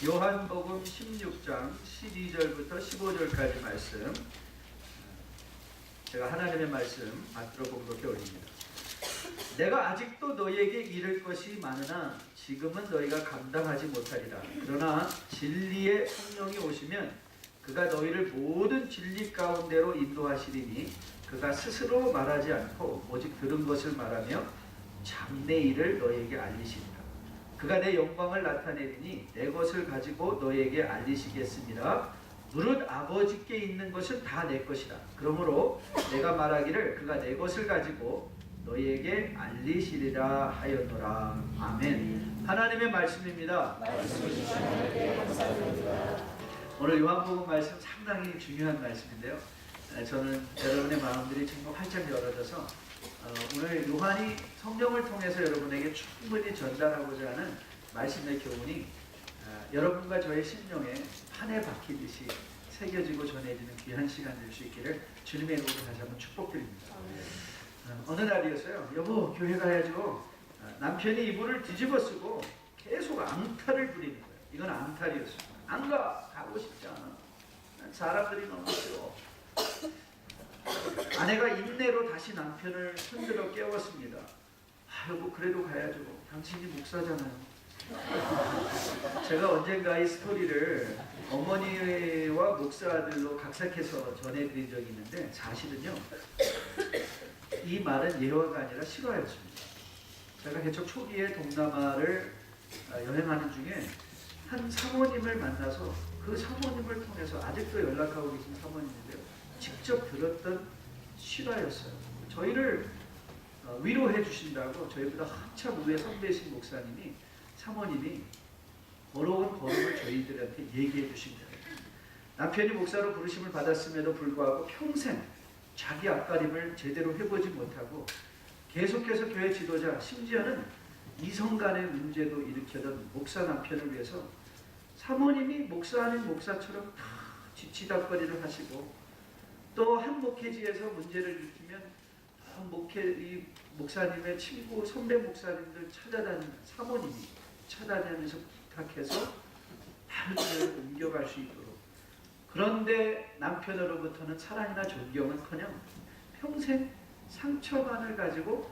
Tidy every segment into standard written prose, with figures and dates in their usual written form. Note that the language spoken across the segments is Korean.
요한복음 16장 12절부터 15절까지 말씀, 제가 하나님의 말씀 받들어 공독해 올립니다. 내가 아직도 너희에게 이를 것이 많으나 지금은 너희가 감당하지 못하리라. 그러나 진리의 성령이 오시면 그가 너희를 모든 진리 가운데로 인도하시리니 그가 스스로 말하지 않고 오직 들은 것을 말하며 장래 일을 너희에게 알리시리라. 그가 내 영광을 나타내리니 내 것을 가지고 너희에게 알리시겠습니다. 무릇 아버지께 있는 것은 다 내 것이라. 그러므로 내가 말하기를 그가 내 것을 가지고 너희에게 알리시리라 하였노라. 아멘. 하나님의 말씀입니다. 오늘 요한복음 말씀 상당히 중요한 말씀인데요. 저는 여러분의 마음들이 정말 활짝 열어져서 오늘 요한이 성령을 통해서 여러분에게 충분히 전달하고자 하는 말씀의 교훈이 여러분과 저의 심령에 판에 박히듯이 새겨지고 전해지는 귀한 시간 될 수 있기를 주님의 이름으로 다시 한번 축복드립니다. 어느 날이었어요. 여보, 교회 가야죠. 남편이 이불을 뒤집어 쓰고 계속 앙탈을 부리는 거예요. 이건 앙탈이었어요. 안 가! 가고 싶지 않아. 사람들이 너무 싫어. 아내가 인내로 다시 남편을 손들어 깨웠습니다. 여보, 그래도 가야죠. 당신이 목사잖아요. 제가 언젠가 이 스토리를 어머니와 목사들로 각색해서 전해드린 적이 있는데, 사실은요, 이 말은 예화가 아니라 실화였습니다. 제가 개척 초기에 동남아를 여행하는 중에 한 사모님을 만나서 그 사모님을 통해서 아직도 연락하고 계신 사모님인데요, 직접 들었던 실화였어요. 저희를 위로해 주신다고 저희보다 한참 위에 선배이신 목사님이, 사모님이 걸어온 걸음을 저희들한테 얘기해 주신 거예요. 남편이 목사로 부르심을 받았음에도 불구하고 평생 자기 앞가림을 제대로 해보지 못하고 계속해서 교회 지도자, 심지어는 이성 간의 문제도 일으켜던 목사 남편을 위해서 사모님이 목사 아닌 목사처럼 다 지치닥거리를 하시고, 또 한 목회지에서 문제를 일으키면 이 목사님의 친구, 선배 목사님들 찾아다니는, 사모님이 찾아다니면서 부탁해서 다른 데로 옮겨갈 수 있도록. 그런데 남편으로부터는 사랑이나 존경은커녕 평생 상처만을 가지고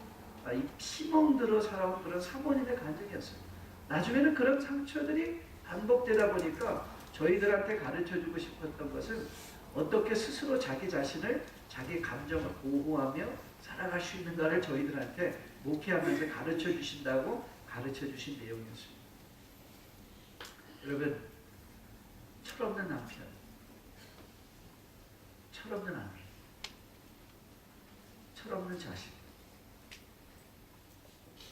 이 피멍들어 살아온 그런 사모님의 간증이었어요. 나중에는 그런 상처들이 반복되다 보니까 저희들한테 가르쳐주고 싶었던 것은 어떻게 스스로 자기 자신을, 자기 감정을 보호하며 살아갈 수 있는가를 저희들한테 목회하면서 가르쳐 주신다고 가르쳐 주신 내용이었습니다. 여러분, 철없는 남편, 철없는 아내, 철없는 자식,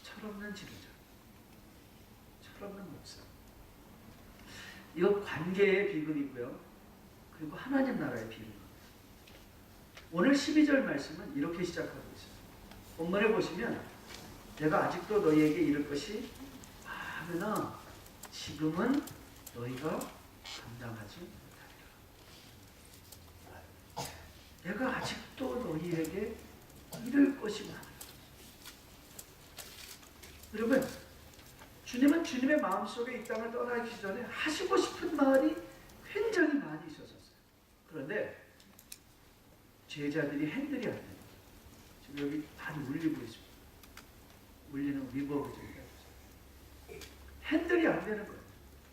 철없는 지도자, 철없는 목사, 이건 관계의 비극이고요. 그리고 하나님 나라의 비극입니다. 오늘 12절 말씀은 이렇게 시작하고 있습니다. 본문에 보시면 내가 아직도 너희에게 이를 것이 많으나 지금은 너희가 감당하지 못하리라. 내가 아직도 너희에게 이를 것이 많으나. 여러분, 주님은 주님의 마음속에 이 땅을 떠나기 전에 하시고 싶은 말이 굉장히 많이 있었어요. 그런데 제자들이 핸들이 안 돼요. 지금 여기 많이 울리고 있습니다. 울리는 리버브들이라고 해서 핸들이 안 되는 거예요.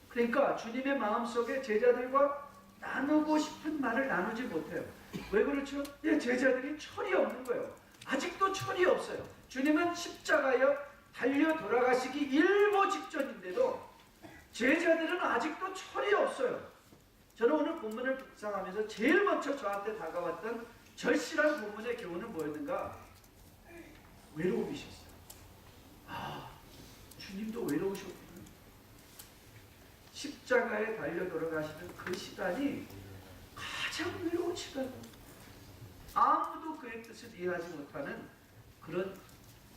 그러니까 주님의 마음속에 제자들과 나누고 싶은 말을 나누지 못해요. 왜 그렇죠? 제자들이 철이 없는 거예요. 아직도 철이 없어요. 주님은 십자가에 달려 돌아가시기 일보 직전인데도 제자들은 아직도 철이 없어요. 저는 오늘 본문을 묵상하면서 제일 먼저 저한테 다가왔던 절실한 본문의 교훈은 뭐였는가? 외로움이셨어요. 주님도 외로우셨구나. 십자가에 달려 돌아가시는 그 시간이 가장 외로운 시간이에요. 아무도 그의 뜻을 이해하지 못하는 그런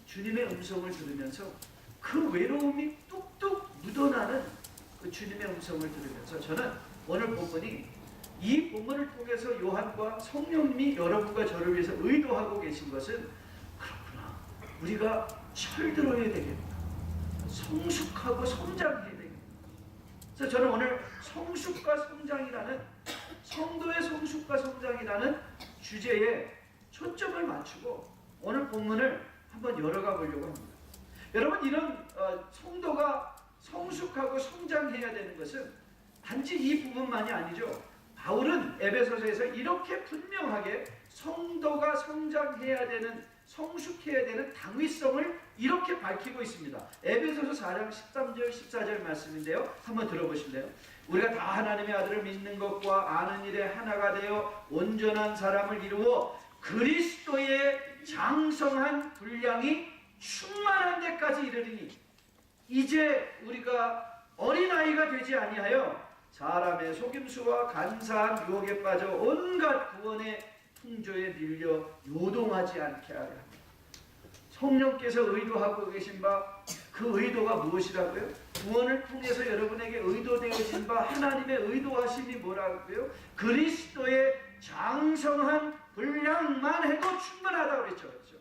주님의 음성을 들으면서 그 외로움이 뚝뚝 묻어나는 그 주님의 음성을 들으면서 저는 오늘 본문이, 이 본문을 통해서 요한과 성령님이 여러분과 저를 위해서 의도하고 계신 것은, 그렇구나, 우리가 철들어야 되겠다, 성숙하고 성장해야 되겠다, 그래서 저는 오늘 성숙과 성장이라는, 성도의 성숙과 성장이라는 주제에 초점을 맞추고 오늘 본문을 한번 열어가 보려고 합니다. 여러분, 이런 성도가 성숙하고 성장해야 되는 것은 단지 이 부분만이 아니죠. 바울은 에베소서에서 이렇게 분명하게 성도가 성장해야 되는, 성숙해야 되는 당위성을 이렇게 밝히고 있습니다. 에베소서 4장 13절 14절 말씀인데요. 한번 들어보실래요? 우리가 다 하나님의 아들을 믿는 것과 아는 일에 하나가 되어 온전한 사람을 이루어 그리스도의 장성한 분량이 충만한 데까지 이르리니, 이제 우리가 어린아이가 되지 아니하여 사람의 속임수와 간사한 유혹에 빠져 온갖 구원의 풍조에 밀려 요동하지 않게 하려 합니다. 성령께서 의도하고 계신 바, 그 의도가 무엇이라고요? 구원을 통해서 여러분에게 의도되어진 바 하나님의 의도하심이 뭐라고요? 그리스도의 장성한 분량만 해도 충분하다고 그랬죠. 그렇죠?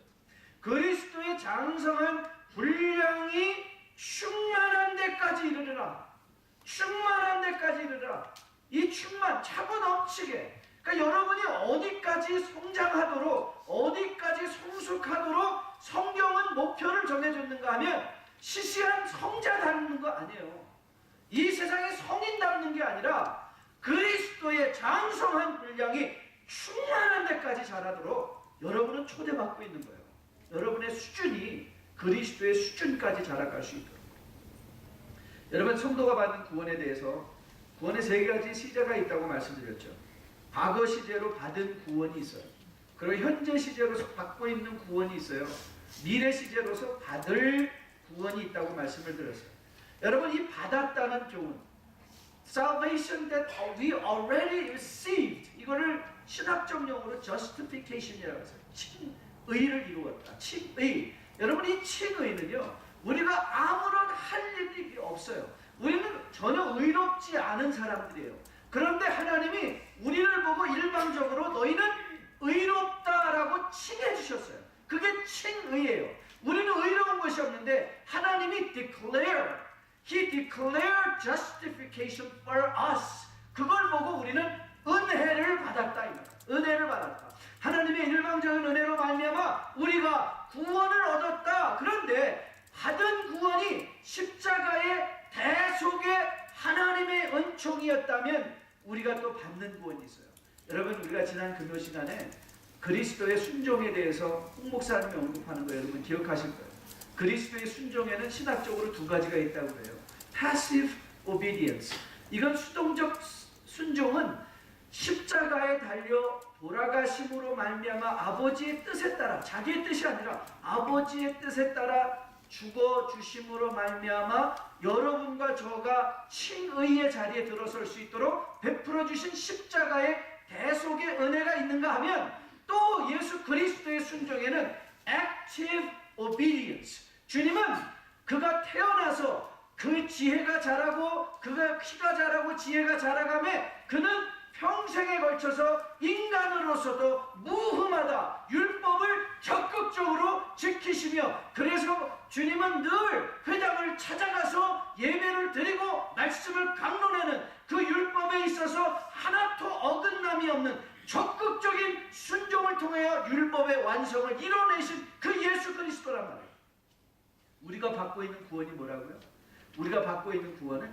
그리스도의 장성한 분량이 충만한 데까지 이르리라. 충만한 데까지 이르라. 이 충만, 차고 넘치게. 그러니까 여러분이 어디까지 성장하도록, 어디까지 성숙하도록 성경은 목표를 정해줬는가 하면 시시한 성자 닮는 거 아니에요. 이 세상에 성인 닮는 게 아니라 그리스도의 장성한 분량이 충만한 데까지 자라도록 여러분은 초대받고 있는 거예요. 여러분의 수준이 그리스도의 수준까지 자라갈 수 있도록. 여러분, 성도가 받는 구원에 대해서 구원의 세 가지 시제가 있다고 말씀드렸죠. 과거 시제로 받은 구원이 있어요. 그리고 현재 시제로서 받고 있는 구원이 있어요. 미래 시제로서 받을 구원이 있다고 말씀을 드렸어요. 여러분, 이 받았다는 교훈, salvation that we already received, 이거를 신학적 용어로 justification이라고 해서 칭의를 이루었다. 칭의. 여러분, 이 칭의는요, 우리가 아무런 할 일이 없어요. 우리는 전혀 의롭지 않은 사람들이에요. 그런데 하나님이 우리를 보고 일방적으로 너희는 의롭다라고 칭해 주셨어요. 그게 칭의예요. 우리는 의로운 것이 없는데 하나님이 declare, He declared justification for us. 그걸 보고 우리는 은혜를 받았다. 은혜를 받았다. 하나님의 일방적인 은혜로 말미암아 우리가 구원을 얻었다. 그런데 받은 구원이 십자가의 대속의 하나님의 은총이었다면 우리가 또 받는 구원이 있어요. 여러분, 우리가 지난 금요 시간에 그리스도의 순종에 대해서 홍 목사님이 언급하는 거 여러분 기억하실 거예요. 그리스도의 순종에는 신학적으로 두 가지가 있다고 해요. Passive obedience. 이건 수동적 순종은 십자가에 달려 돌아가심으로 말미암아 아버지의 뜻에 따라, 자기의 뜻이 아니라 아버지의 뜻에 따라 죽어주심으로 말미암아 여러분과 저가 칭의의 자리에 들어설 수 있도록 베풀어주신 십자가의 대속의 은혜가 있는가 하면, 또 예수 그리스도의 순종에는 active obedience. 주님은 그가 태어나서 그 지혜가 자라고, 그가 키가 자라고 지혜가 자라가며 그는 평생에 걸쳐서 인간으로서도 무흠하다. 율법을 적극적으로 지키시며, 그래서 주님은 늘 회당을 찾아가서 예배를 드리고 말씀을 강론하는 그 율법에 있어서 하나도 어긋남이 없는 적극적인 순종을 통하여 율법의 완성을 이뤄내신 그 예수 그리스도란 말이에요. 우리가 받고 있는 구원이 뭐라고요? 우리가 받고 있는 구원은,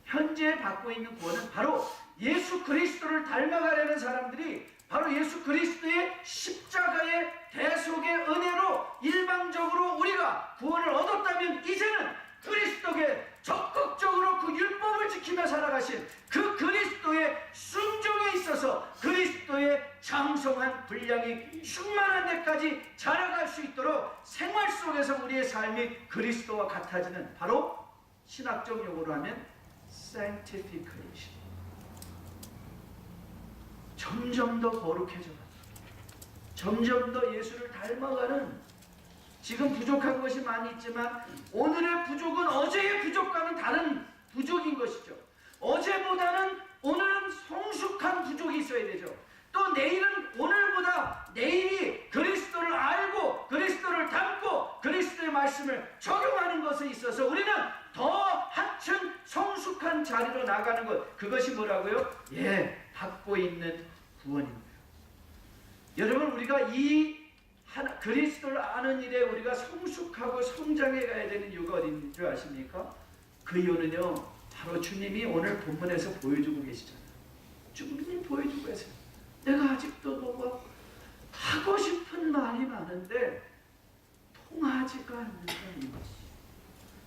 현재 받고 있는 구원은 바로 예수 그리스도를 닮아가려는 사람들이 바로 예수 그리스도의 십자가의 대속의 은혜로 일방적으로 우리가 구원을 얻었다면, 이제는 그리스도께 적극적으로 그 율법을 지키며 살아가신 그 그리스도의 순종에 있어서 그리스도의 장성한 분량이 충만한 데까지 자라갈 수 있도록 생활 속에서 우리의 삶이 그리스도와 같아지는, 바로 신학적 용어로 하면 sanctification. 점점 더 거룩해져가는, 점점 더 예수를 닮아가는, 지금 부족한 것이 많이 있지만 오늘의 부족은 어제의 부족과는 다른 부족인 것이죠. 어제보다는 오늘은 성숙한 부족이 있어야 되죠. 또 내일은 오늘보다 내일이 그리스도를 알고 그리스도를 닮고 그리스도의 말씀을 적용하는 것에 있어서 우리는 더 한층 성숙한 성숙한 자리로 나가는 것, 그것이 뭐라고요? 예, 받고 있는 구원입니다. 여러분, 우리가 이 그리스도를 아는 일에 우리가 성숙하고 성장해 가야 되는 이유가 어디 있는 줄 아십니까? 그 이유는요, 바로 주님이 오늘 본문에서 보여주고 계시잖아요. 주님이 보여주고 계세요. 내가 아직도 너가 하고 싶은 말이 많은데 통하지가 않는다, 이 말.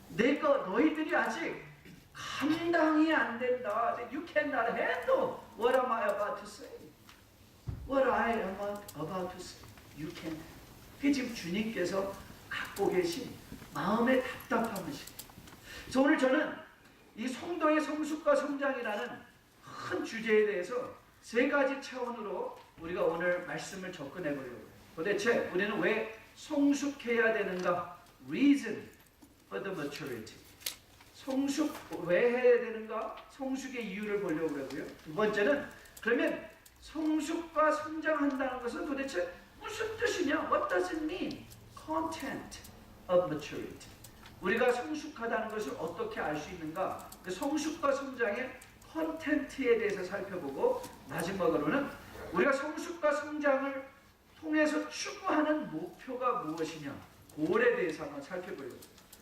내가 너희들이 아직 감당이 안 된다. You cannot handle what am I about to say. What I am about to say. You can. 그게 지금 주님께서 갖고 계신 마음의 답답함이십니다. 그래서 오늘 저는 이 성도의 성숙과 성장이라는 큰 주제에 대해서 세 가지 차원으로 우리가 오늘 말씀을 접근해 보려고 해요. 도대체 우리는 왜 성숙해야 되는가? Reason for the maturity. 성숙 왜 해야 되는가? 성숙의 이유를 보려고 하고요. 두 번째는 그러면 성숙과 성장한다는 것은 도대체 무슨 뜻이냐? What does it mean? Content of maturity. 우리가 성숙하다는 것을 어떻게 알 수 있는가? 그 성숙과 성장의 컨텐트에 대해서 살펴보고 마지막으로는 우리가 성숙과 성장을 통해서 추구하는 목표가 무엇이냐? 그거에 대해서 한번 살펴보려고.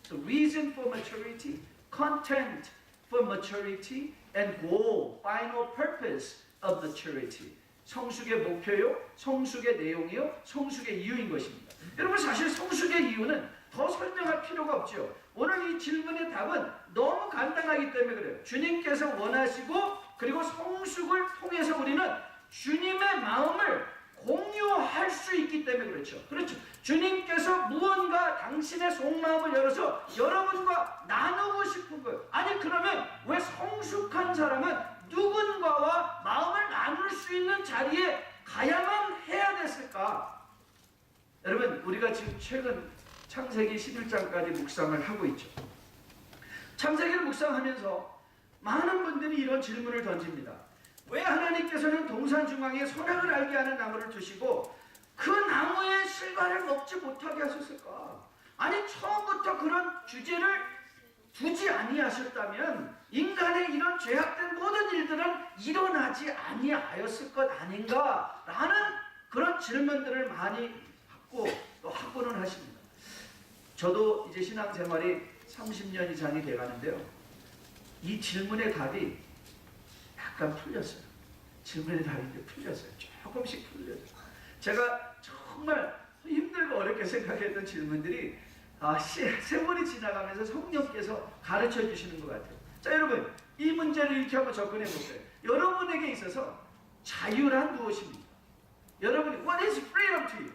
So reason for maturity, content for maturity, and goal, final purpose of maturity. 성숙의 목표요, 성숙의 내용이요, 성숙의 이유인 것입니다. 여러분, 사실 성숙의 이유는 더 설명할 필요가 없죠. 오늘 이 질문의 답은 너무 간단하기 때문에 그래요. 주님께서 원하시고 그리고 성숙을 통해서 우리는 주님의 마음을 공유할 수 있기 때문에 그렇죠. 그렇죠. 주님께서 무언가 당신의 속마음을 열어서 여러분과 나누고 싶은 거예요. 아니, 그러면 왜 성숙한 사람은 누군가와 마음을 나눌 수 있는 자리에 가야만 해야 됐을까? 여러분, 우리가 지금 최근 창세기 11장까지 묵상을 하고 있죠. 창세기를 묵상하면서 많은 분들이 이런 질문을 던집니다. 왜 하나님께서는 동산 중앙에 선악을 알게 하는 나무를 두시고 그 나무의 실과를 먹지 못하게 하셨을까? 아니, 처음부터 그런 주제를 두지 아니하셨다면 인간의 이런 죄악된 모든 일들은 일어나지 아니하였을 것 아닌가? 라는 그런 질문들을 많이 받고 또 하고는 하십니다. 저도 이제 신앙생활이 30년 이상이 돼가는데요. 이 질문의 답이 약간 풀렸어요. 질문의 답이 풀렸어요. 조금씩 풀렸어요. 제가 정말 힘들고 어렵게 생각했던 질문들이 세월이 지나가면서 성령께서 가르쳐 주시는 것 같아요. 자, 여러분, 이 문제를 이렇게 한번 접근해 보세요. 여러분에게 있어서 자유란 무엇입니까? 여러분이 What is freedom to you?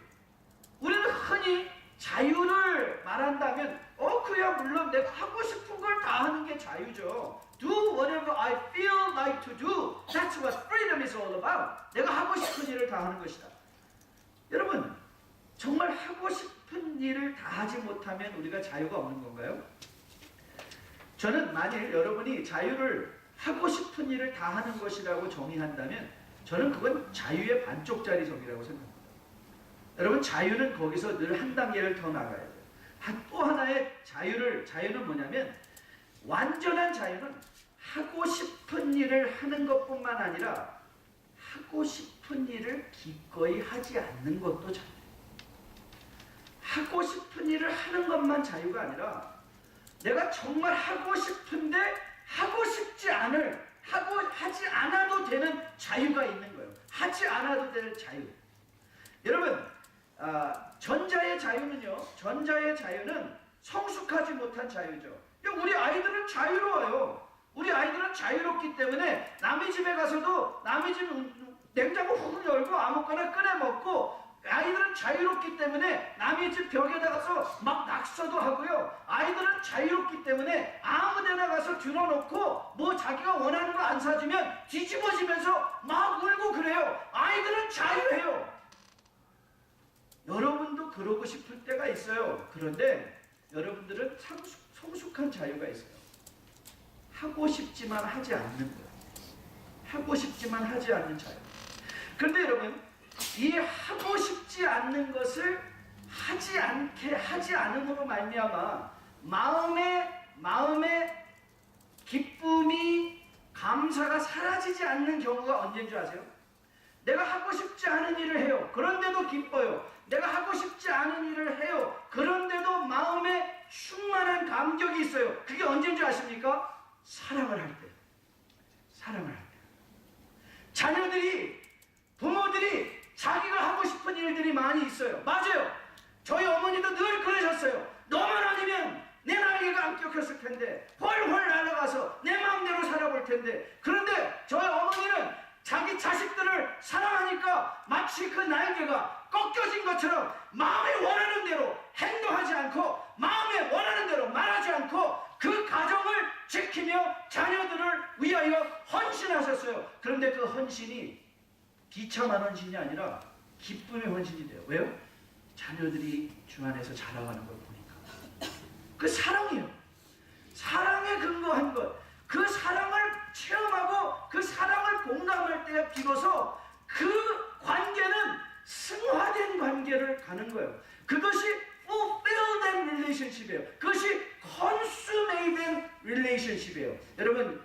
우리는 흔히 자유를 말한다면 그야 물론 내가 하고 싶은 걸 다 하는 게 자유죠. Do whatever I feel like to do. That's what freedom is all about. 내가 하고 싶은 일을 다 하는 것이다. 여러분, 정말 하고 싶은 일을 다 하지 못하면 우리가 자유가 없는 건가요? 저는 만일 여러분이 자유를 하고 싶은 일을 다 하는 것이라고 정의한다면 저는 그건 자유의 반쪽짜리 정의라고 생각합니다. 여러분, 자유는 거기서 늘 한 단계를 더 나가야 돼요. 또 하나의 자유는 뭐냐면 완전한 자유는 하고 싶은 일을 하는 것뿐만 아니라 하고 싶은 일을 기꺼이 하지 않는 것도 자유예요. 하고 싶은 일을 하는 것만 자유가 아니라 내가 정말 하고 싶은데 하고 싶지 않을 하지 않아도 되는 자유가 있는 거예요. 하지 않아도 되는 자유. 여러분, 전자의 자유는 성숙하지 못한 자유죠. 우리 아이들은 자유로워요. 우리 아이들은 자유롭기 때문에 남의 집에 가서도 남의 집 냉장고 훅 열고 아무거나 꺼내 먹고, 아이들은 자유롭기 때문에 남의 집 벽에다 가서 막 낙서도 하고요. 아이들은 자유롭기 때문에 아무 데나 가서 들어놓고 뭐 자기가 원하는 거 안 사주면 뒤집어지면서 막 울고 그래요. 아이들은 자유해요. 여러분도 그러고 싶을 때가 있어요. 그런데 여러분들은 성숙한 자유가 있어요. 하고 싶지만 하지 않는 거예요. 하고 싶지만 하지 않는 자유. 그런데 여러분, 이 하고 싶지 않는 것을 하지 않음으로 말미암아 마음에 기쁨이, 감사가 사라지지 않는 경우가 언제인 줄 아세요? 내가 하고 싶지 않은 일을 해요. 그런데도 기뻐요. 내가 하고 싶지 않은 일을 해요. 그런데도 마음에 충만한 감격이 있어요. 그게 언제인 줄 아십니까? 사랑을 할 때. 사랑을 할 때. 자녀들이, 부모들이 자기가 하고 싶은 일들이 많이 있어요. 맞아요. 저희 어머니도 늘 그러셨어요. 너만 아니면 내 나이가 안 꺾였을 텐데, 훨훨 날아가서 내 마음대로 살아볼 텐데. 그런데 저희 어머니는 자기 자식들을 사랑하니까 마치 그 날개가 꺾여진 것처럼 마음에 원하는 대로 행동하지 않고, 마음에 원하는 대로 말하지 않고, 그 가정을 지키며 자녀들을 위하여 헌신하셨어요. 그런데 그 헌신이 비참한 헌신이 아니라 기쁨의 헌신이 돼요. 왜요? 자녀들이 주 안에서 자라가는 걸 보니까. 그 사랑이에요. 사랑에 근거한 것. 그 사랑을 체험하고 그 사랑을 공감할 때 비로소 그 관계는 승화된 관계를 가는 거예요. 그것이 fulfilled relationship이에요. 그것이 consummated relationship이에요. 여러분,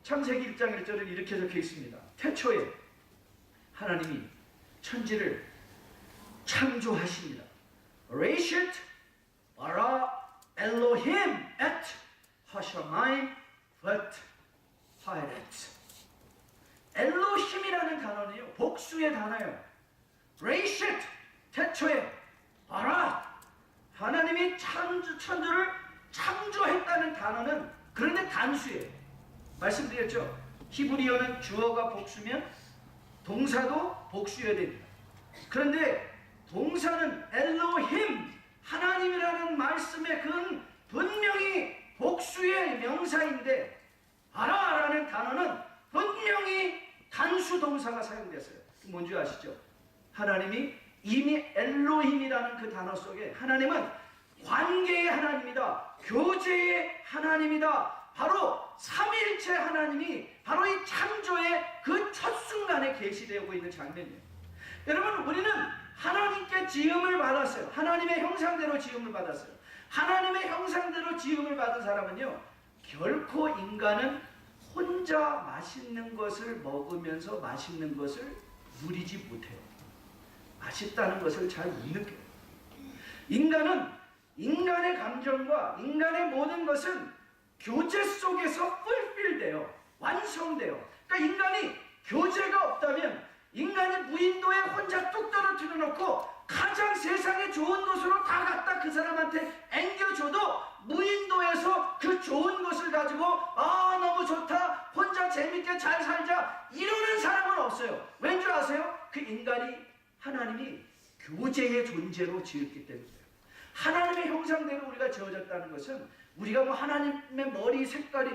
창세기 1장 1절에 이렇게 적혀 있습니다. 태초에 하나님이 천지를 창조하십니다. Reshit bara Elohim et hashamayim vet haeret. 엘로힘이라는 단어는요, 복수의 단어예요. Reshit, 태초에, bara, 하나님이 천주를 창조했다는 단어는 그런데 단수예요. 말씀드렸죠? 히브리어는 주어가 복수면 동사도 복수여야 됩니다. 그런데 동사는 엘로힘, 하나님이라는 말씀의 그 분명히 복수의 명사인데, 바라라는 단어는 분명히 단수 동사가 사용됐어요. 뭔지 아시죠? 하나님이 이미 엘로힘이라는 그 단어 속에 하나님은 관계의 하나님이다, 교제의 하나님이다, 바로 삼위일체 하나님이 바로 이 창조의 그 첫 순간에 계시되고 있는 장면이에요. 여러분, 우리는 하나님께 지음을 받았어요. 하나님의 형상대로 지음을 받았어요. 하나님의 형상대로 지음을 받은 사람은요, 결코 인간은 혼자 맛있는 것을 먹으면서 맛있는 것을 누리지 못해요. 맛있다는 것을 잘 못 느껴요. 인간은 인간의 감정과 인간의 모든 것은 교제 속에서 fulfill돼요. 완성돼요. 그러니까 인간이 교제가 없다면 인간이 무인도에 혼자 뚝 떨어뜨려 놓고 가장 세상에 좋은 곳으로 다 갖다 그 사람한테 앵겨줘도 무인도에서 그 좋은 것을 가지고 너무 좋다, 혼자 재밌게 잘 살자 이러는 사람은 없어요. 왠 줄 아세요? 그 인간이 하나님이 교제의 존재로 지었기 때문이에요. 하나님의 형상대로 우리가 지어졌다는 것은 우리가 뭐 하나님의 머리 색깔이,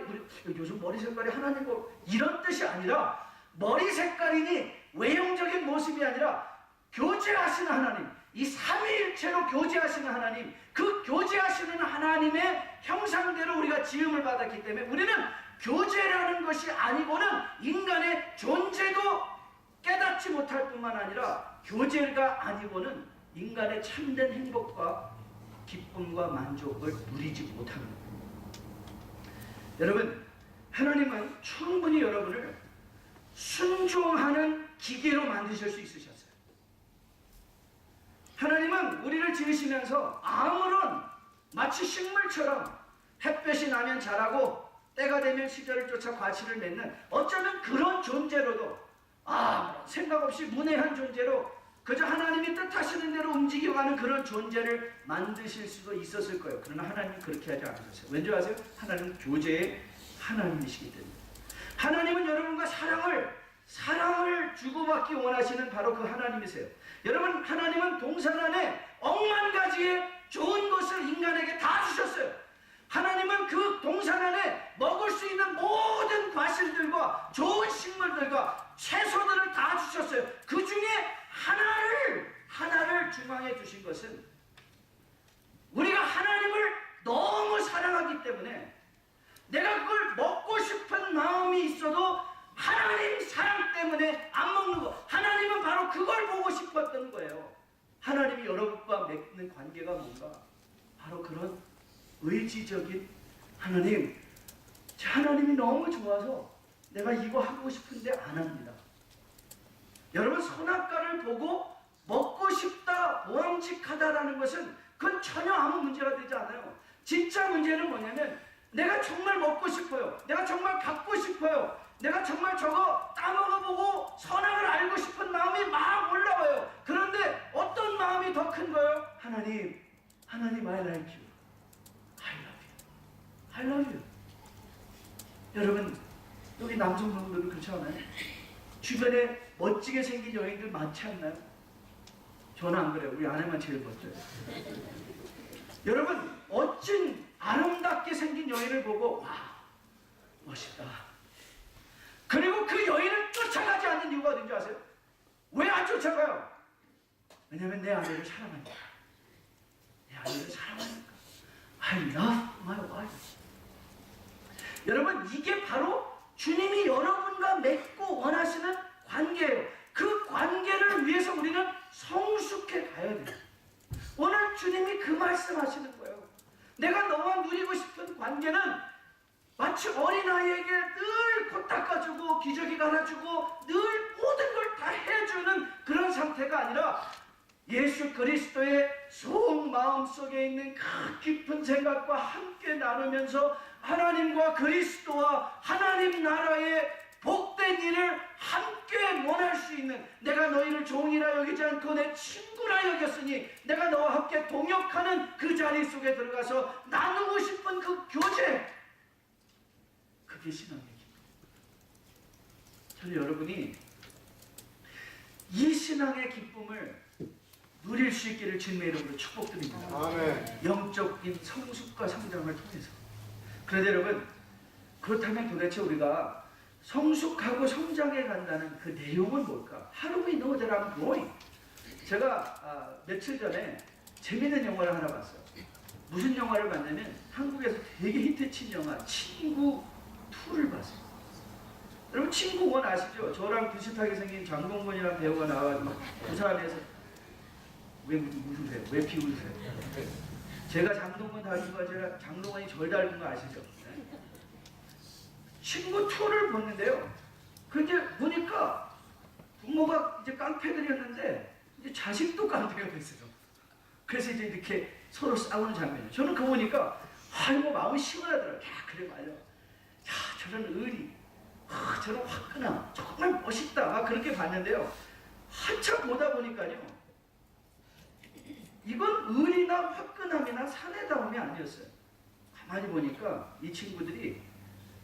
요즘 머리 색깔이 하나님 이런 뜻이 아니라, 머리 색깔이니 외형적인 모습이 아니라 교제하시는 하나님, 이 삼위일체로 교제하시는 하나님, 그 교제하시는 하나님의 형상대로 우리가 지음을 받았기 때문에 우리는 교제라는 것이 아니고는 인간의 존재도 깨닫지 못할 뿐만 아니라 교제가 아니고는 인간의 참된 행복과 기쁨과 만족을 누리지 못하는 거예요. 여러분, 하나님은 충분히 여러분을 순종하는 기계로 만드실 수 있으셨어요. 하나님은 우리를 지으시면서 아무런 마치 식물처럼 햇볕이 나면 자라고 때가 되면 시절을 쫓아 과실을 맺는 어쩌면 그런 존재로도 생각 없이 문외한 존재로 그저 하나님이 뜻하시는 대로 움직여가는 그런 존재를 만드실 수도 있었을 거예요. 그러나 하나님은 그렇게 하지 않으셨어요. 왠지 아세요? 하나님은 교제의 하나님이시기 때문에. 하나님은 여러분과 사랑을 주고받기 원하시는 바로 그 하나님이세요. 여러분, 하나님은 동산 안에 억만 가지의 좋은 것을 인간에게 다 주셨어요. 하나님은 그 동산 안에 먹을 수 있는 모든 과실들과 좋은 식물들과 채소들을 다 주셨어요. 그 중에 하나를 중앙에 두신 것은 우리가 하나님을 너무 사랑하기 때문에 내가 그걸 먹고 싶은 마음이 있어도 하나님 사랑 때문에 안 먹는 거. 하나님은 바로 그걸 보고 싶었던 거예요. 하나님이 여러분과 맺는 관계가 뭔가? 바로 그런 의지적인, 하나님 하나님이 너무 좋아서 내가 이거 하고 싶은데 안 합니다. 여러분, 선악과를 보고 먹고 싶다, 모함직하다라는 것은 그건 전혀 아무 문제가 되지 않아요. 진짜 문제는 뭐냐면 내가 정말 먹고 싶어요. 내가 정말 갖고 싶어요. 내가 정말 저거 따먹어보고 선악을 알고 싶은 마음이 막 올라와요. 그런데 어떤 마음이 더 큰 거예요? 하나님, 하나님, I like you. I love you. I love you. 여러분, 여기 남성분들은 그렇지 않아요? 주변에 멋지게 생긴 여인들 많지 않나요? 저는 안 그래요. 우리 아내만 제일 멋져요. 여러분, 멋진 아름답게 생긴 여인을 보고 와, 멋있다. 그리고 그 여인을 쫓아가지 않는 이유가 어딘지 아세요? 왜 안 쫓아가요? 왜냐면 내 아내를 사랑하니까. 내 아내를 사랑하니까. I love my wife. 여러분, 이게 바로 주님이 여러분과 맺고 원하시는 관계예요. 그 관계를 위해서 우리는 성숙해 가야 돼요. 오늘 주님이 그 말씀하시는 거예요. 내가 너와 누리고 싶은 관계는 마치 어린아이에게 늘 코 닦아주고 기저귀 갈아주고 늘 모든 걸 다 해주는 그런 상태가 아니라 예수 그리스도의 속마음 속에 있는 그 깊은 생각과 함께 나누면서 하나님과 그리스도와 하나님 나라의 복된 일을 함께 원할 수 있는, 내가 너희를 종이라 여기지 않고 내 친구라 여겼으니 내가 너와 함께 동역하는 그 자리 속에 들어가서 나누고 싶은 그 교제, 그게 신앙의 기쁨. 저는 여러분이 이 신앙의 기쁨을 누릴 수 있기를 주님의 이름으로 축복드립니다. 아멘. 영적인 성숙과 성장을 통해서. 그런데 여러분, 그렇다면 도대체 우리가 성숙하고 성장해 간다는 그 내용은 뭘까? How do we know that I'm growing? 제가 며칠 전에 재밌는 영화를 하나 봤어요. 무슨 영화를 봤냐면 한국에서 되게 히트친 영화 친구 2를 봤어요. 여러분, 친구 1 아시죠? 저랑 비슷하게 생긴 장동건이라는 배우가 나와가지고 부산에서 왜 웃으세요? 왜 비웃으세요? 제가 장동건 닮은 거 아니라 장동건이 절 닮은 거 아시죠? 네? 친구 2를 봤는데요. 그 이제 보니까 부모가 이제 깡패들이었는데 이제 자식도 깡패가 됐어요. 그래서 이제 이렇게 서로 싸우는 장면이에요. 저는 그거 보니까 아이고 마음이 시원하더라고요. 야, 그래 말이야. 야, 저런 의리, 저런 화끈함, 정말 멋있다. 막 그렇게 봤는데요. 한참 보다 보니까요. 이건 의리나 화끈함이나 사내다움이 아니었어요. 가만히 보니까 이 친구들이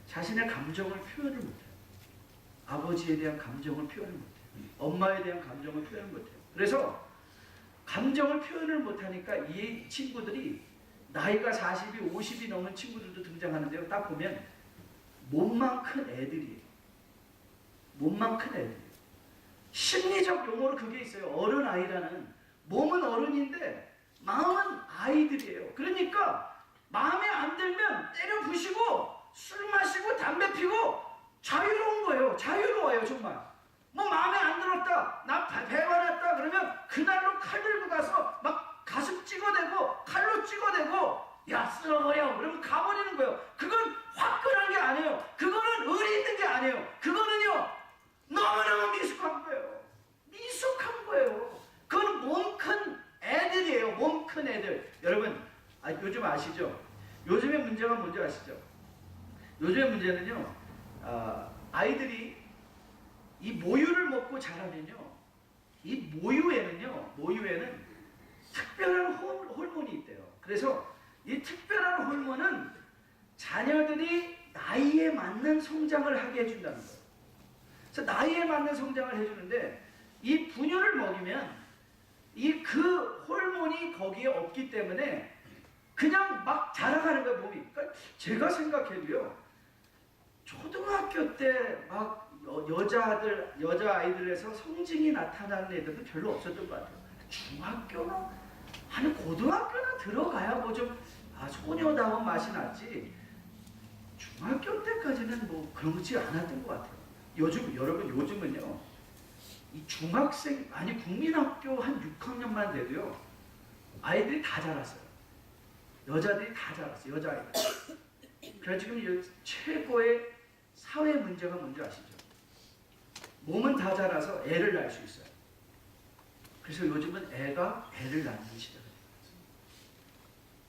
자신의 감정을 표현을 못해요. 아버지에 대한 감정을 표현을 못해요. 엄마에 대한 감정을 표현을 못해요. 그래서 감정을 표현을 못하니까 이 친구들이 나이가 40이 50이 넘은 친구들도 등장하는데요. 딱 보면 몸만 큰 애들이에요. 몸만 큰 애들이에요. 심리적 용어로 그게 있어요. 어른아이라는. 몸은 어른인데 마음은 아이들이에요. 그러니까 마음에 안 들면 때려 부시고 술 마시고 담배 피고 자유로운 거예요. 자유로워요 정말. 뭐 마음에 안 들었다, 나 배가 났다 그러면 그날로 칼 들고 가서 막 가슴 찍어대고 칼로 찍어대고 야 쓸어버려 그러면 가버리는 거예요. 그건 화끈한 게 아니에요. 그거는 의리 있는 게 아니에요. 그거는요 너무너무 미숙한 거예요. 미숙한 거예요. 그건 몸 큰 애들이에요. 몸 큰 애들. 여러분 요즘 아시죠? 요즘의 문제가 뭔지 아시죠? 요즘의 문제는요 아이들이 이 모유를 먹고 자라면요 이 모유에는 특별한 호르몬이 있대요. 그래서 이 특별한 호르몬은 자녀들이 나이에 맞는 성장을 하게 해준다는 거예요. 그래서 나이에 맞는 성장을 해주는데 이 분유를 먹이면 이 그 호르몬이 거기에 없기 때문에 그냥 막 자라가는 거예요 몸이. 그러니까 제가 생각해도요 초등학교 때 막 여자아이들에서 성징이 나타나는 애들도 별로 없었던 것 같아요. 중학교나 아니 고등학교나 들어가야 뭐 좀 소녀다운 맛이 났지 중학교 때까지는 뭐 그렇지 않았던 것 같아요. 여러분 요즘은요 이 중학생 아니 국민학교 한 6학년만 돼도요 아이들이 다 자랐어요. 여자들이 다 자랐어요. 여자아이들. 그래서 지금 최고의 사회 문제가 뭔지 아시죠? 몸은 다 자라서 애를 낳을 수 있어요. 그래서 요즘은 애가 애를 낳는 시대가 됩니다.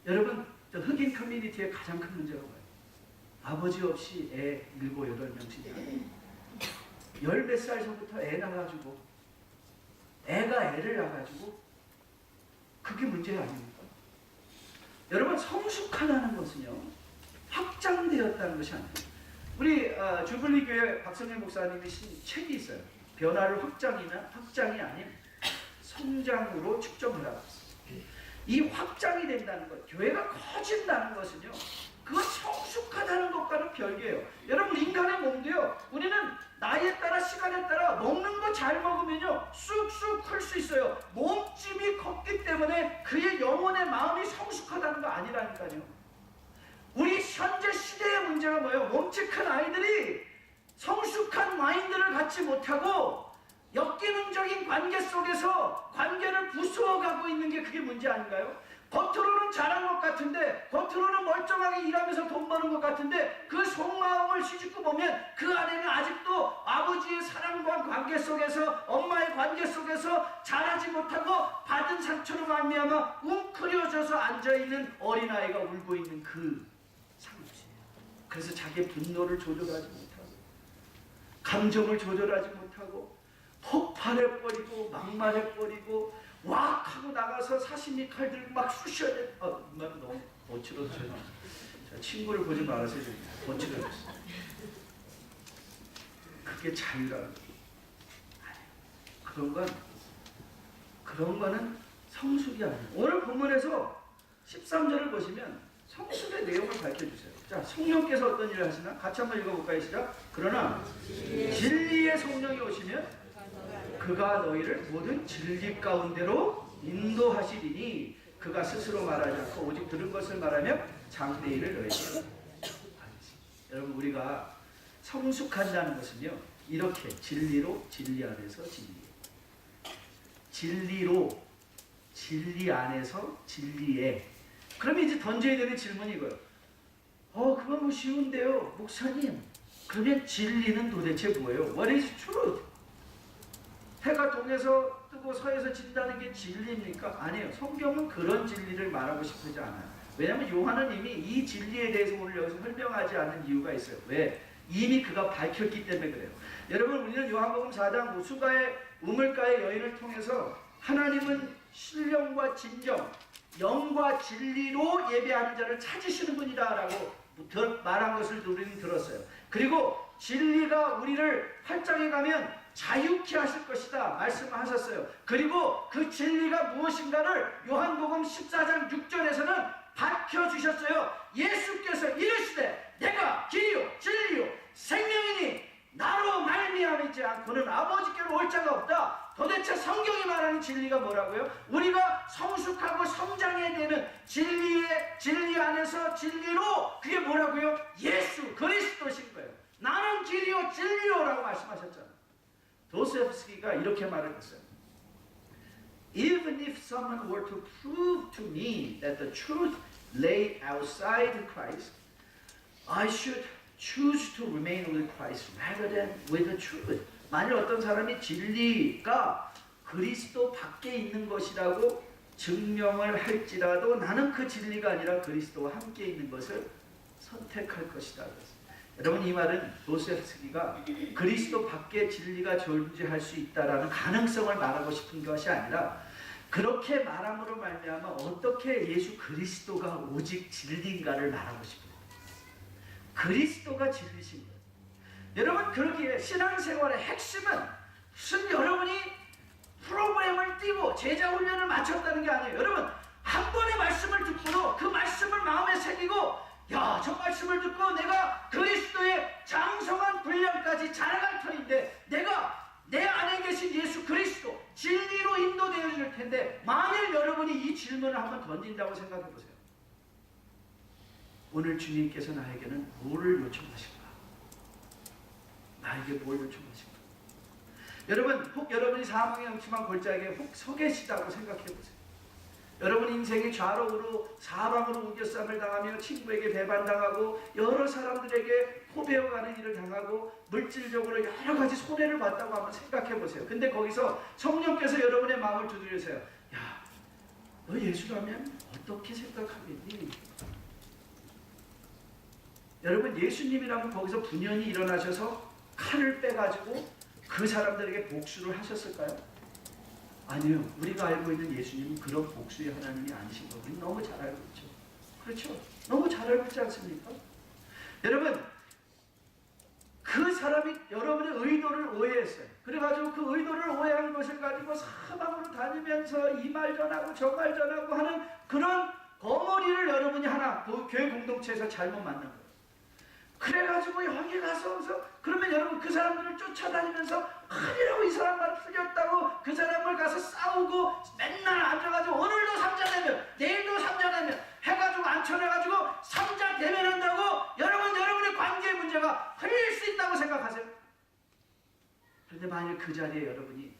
여러분, 흑인 커뮤니티의 가장 큰 문제가 뭐예요? 아버지 없이 애 7, 8명씩 낳아요. 몇 살서부터 애 낳아가지고 애가 애를 낳아가지고 그게 문제 아닙니까? 여러분, 성숙하다는 것은요, 확장되었다는 것이 아니에요. 우리 주블리 교회 박성현 목사님이 쓴 책이 있어요. 변화를 확장이 아닌 성장으로 측정하라. 이 확장이 된다는 것, 교회가 커진다는 것은요, 그건 성숙하다는 것과는 별개예요. 여러분, 인간의 몸도요, 우리는 나이에 따라 시간에 따라 먹는 거 잘 먹으면요 쑥쑥 클 수 있어요. 몸집이 컸기 때문에 그의 영혼의 마음이 성숙하다는 거 아니라니까요. 우리 현재 시대의 문제가 뭐예요? 몸집 큰 아이들이 성숙한 마인드를 갖지 못하고 역기능적인 관계 속에서 관계를 부수어가고 있는 게 그게 문제 아닌가요? 겉으로는 잘한 것 같은데, 겉으로는 멀쩡하게 일하면서 돈 버는 것 같은데, 그 속마음을 시집고 보면 그 안에는 아직도 아버지의 사랑과 관계 속에서, 엄마의 관계 속에서 자라지 못하고 받은 상처로 말미암아 웅크려져서 앉아있는 어린아이가 울고 있는 그 상처예요. 그래서 자기의 분노를 조절하지 못하고, 감정을 조절하지 못하고, 폭발해버리고 막말해버리고 왁 하고 나가서 사시미 칼 들고 막 쑤셔야 돼. 너무 어치러서 죄송합니다. 친구를 보지 말았어야 됩니다. 어치러졌어요. 그게 자유라는 거예요. 그런 거는 성숙이 아니에요. 오늘 본문에서 13절을 보시면 성숙의 내용을 밝혀주세요. 자, 성령께서 어떤 일을 하시나? 같이 한번 읽어볼까요? 시작. 그러나 진리의 성령이 오시면 그가 너희를 모든 진리 가운데로 인도하시리니 그가 스스로 말하지 않고 오직 들은 것을 말하며 장래일을 너희에게 알리시리니. 여러분, 우리가 성숙한다는 것은요, 이렇게 진리로, 진리 안에서 진리에, 진리로, 진리 안에서 진리에. 그러면 이제 던져야 되는 질문이 이거예요. 그건 뭐 쉬운데요, 목사님. 그러면 진리는 도대체 뭐예요? What is truth? 해가 동에서 뜨고 서에서 진다는 게 진리입니까? 아니에요. 성경은 그런 진리를 말하고 싶지 않아요. 왜냐하면 요한은 이미 이 진리에 대해서 오늘 여기서 설명하지 않는 이유가 있어요. 왜? 이미 그가 밝혔기 때문에 그래요. 여러분, 우리는 요한복음 4장 우수가의 우물가의 여인을 통해서 하나님은 신령과 진정, 영과 진리로 예배하는 자를 찾으시는 분이다 라고 말한 것을 우리는 들었어요. 그리고 진리가 우리를 8장에 가면 자유케 하실 것이다 말씀하셨어요. 그리고 그 진리가 무엇인가를 요한복음 14장 6절에서는 밝혀주셨어요. 예수께서 이르시되 내가 길이요 진리요 생명이니 나로 말미암지 않고는 아버지께로 올 자가 없다. 도대체 성경이 말하는 진리가 뭐라고요? 우리가 성숙하고 성장해야 되는 진리 안에서 진리로, 그게 뭐라고요? 예수 그리스도신 거예요. 나는 길이요 진리요라고 말씀하셨잖아요. 도스토옙스키가 이렇게 말을 했어요. Even if someone were to prove to me that the truth lay outside Christ, I should choose to remain with Christ rather than with the truth. 만일 어떤 사람이 진리가 그리스도 밖에 있는 것이라고 증명을 할지라도 나는 그 진리가 아니라 그리스도와 함께 있는 것을 선택할 것이다. 여러분, 이 말은 도스토옙스키가 그리스도 밖에 진리가 존재할 수 있다라는 가능성을 말하고 싶은 것이 아니라, 그렇게 말함으로 말미암아 어떻게 예수 그리스도가 오직 진리인가를 말하고 싶어요. 그리스도가 진리신 거예요. 여러분, 그러기에 신앙생활의 핵심은 무슨 여러분이 프로그램을 띄고 제자훈련을 마쳤다는 게 아니에요. 여러분, 한 번의 말씀을 듣고도 그 말씀을 마음에 새기고, 야, 저 말씀을 듣고 내가 그리스도의 장성한 분량까지 자라갈 터인데, 내가 내 안에 계신 예수 그리스도 진리로 인도되어질 텐데, 만일 여러분이 이 질문을 한번 던진다고 생각해 보세요. 오늘 주님께서 나에게는 뭐를 요청하실까? 나에게 뭘 요청하실까? 여러분, 혹 여러분이 사망의 음침한 골짜기에 혹 서 계시다고 생각해 보세요. 여러분 인생이 좌로우로 사방으로 우겨쌈을 당하며 친구에게 배반당하고 여러 사람들에게 포배어가는 일을 당하고 물질적으로 여러 가지 손해를 봤다고 한번 생각해 보세요. 근데 거기서 성령께서 여러분의 마음을 두드리세요. 야, 너 예수라면 어떻게 생각하겠니? 여러분 예수님이라면 거기서 분연히 일어나셔서 칼을 빼가지고 그 사람들에게 복수를 하셨을까요? 아니요. 우리가 알고 있는 예수님은 그런 복수의 하나님이 아니신 거 우리 너무 잘 알고 있죠. 그렇죠? 너무 잘 알고 있지 않습니까? 여러분 그 사람이 여러분의 의도를 오해했어요. 그래가지고 그 의도를 오해한 것을 가지고 사방으로 다니면서 이 말 전하고 저 말 전하고 하는 그런 거머리를 여러분이 하나 그 교회 공동체에서 잘못 만난 거예요. 그래가지고 여기 가서 그러면 여러분 그 사람들을 쫓아다니면서 아니라고 이 사람 말 틀렸다고 그 사람을 가서 싸우고 맨날 앉아가지고 오늘도 삼자되면 내일도 삼자되면 해가지고 앉혀내가지고 삼자 대면한다고 여러분의 관계의 문제가 흘릴 수 있다고 생각하세요? 그런데 만일 그 자리에 여러분이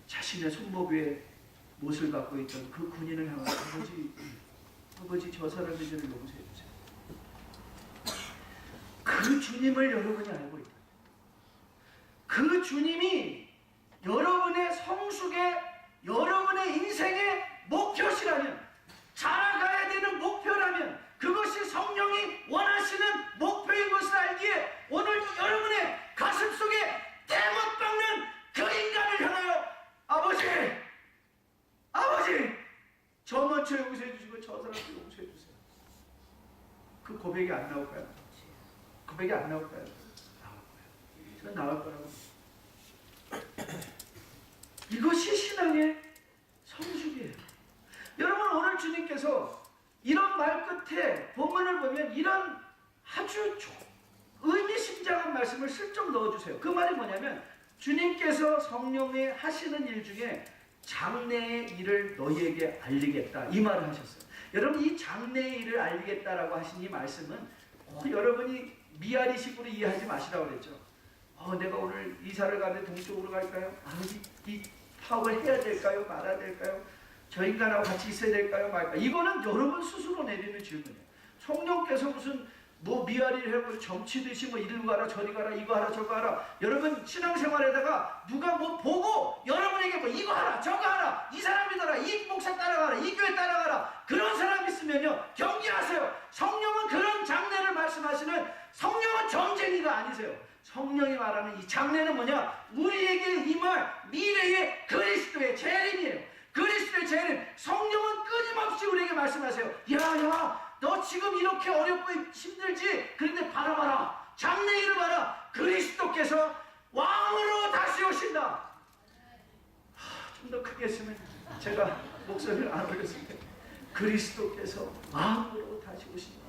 자신의 손목 위에 못을 갖고 있던 그 군인을 향하여 아버지 저 사람의 죄를 용서해 주세요. 그 주님을 여러분이 알고 있다. 그 주님이 여러분의 성숙의 여러분의 인생의 목표시라면 자라가야 되는 목표라면 그것이 성령이 원하시는 목표인 것을 알기에 오늘 여러분의 가슴속에 대못 박는 그 인간을 향하여 아버지 저 먼저 용서해 주시고 저 사람도 용서해 주세요. 그 고백이 안 나올까요? 고백이 안 나올까요? 나올 거예요. 저는 나올 거라고. 이것이 신앙의 성숙이에요. 여러분 오늘 주님께서 이런 말 끝에 본문을 보면 이런 아주 의미심장한 말씀을 슬쩍 넣어주세요. 그 말이 뭐냐면 주님께서 성령이 하시는 일 중에 장래의 일을 너희에게 알리겠다 이 말을 하셨어요. 여러분 이 장래의 일을 알리겠다라고 하신 이 말씀은 여러분이 미아리식으로 이해하지 마시라고 그랬죠. 내가 오늘 이사를 가면 동쪽으로 갈까요? 이 파업을 해야 될까요? 말아야 될까요? 저 인간하고 같이 있어야 될까요? 말까요? 이거는 여러분 스스로 내리는 질문이에요. 성령께서 무슨 미아리를 해고 점치듯이 이리 가라 저리 가라 이거 하라 저거 하라. 여러분 신앙생활에다가 누가 보고 여러분에게 이거 하라 저거 하라 이 사람 믿어라 이 목사 따라가라 이 교회 따라가라 그런 사람 있으면요 경계하세요. 성령은 그런 장래를 말씀하시는 성령은 점쟁이가 아니세요. 성령이 말하는 이 장래는 뭐냐? 우리에게 임할 미래의 그리스도의 재림이에요. 그리스도의 재림. 성령은 끊임없이 우리에게 말씀하세요. 야 너 지금 이렇게 어렵고 힘들지? 그런데 바라봐라. 장래일을 봐라. 그리스도께서 왕으로 다시 오신다. 좀 더 크게 했으면 제가 목소리를 안 올렸을 텐데. 그리스도께서 왕으로 다시 오신다.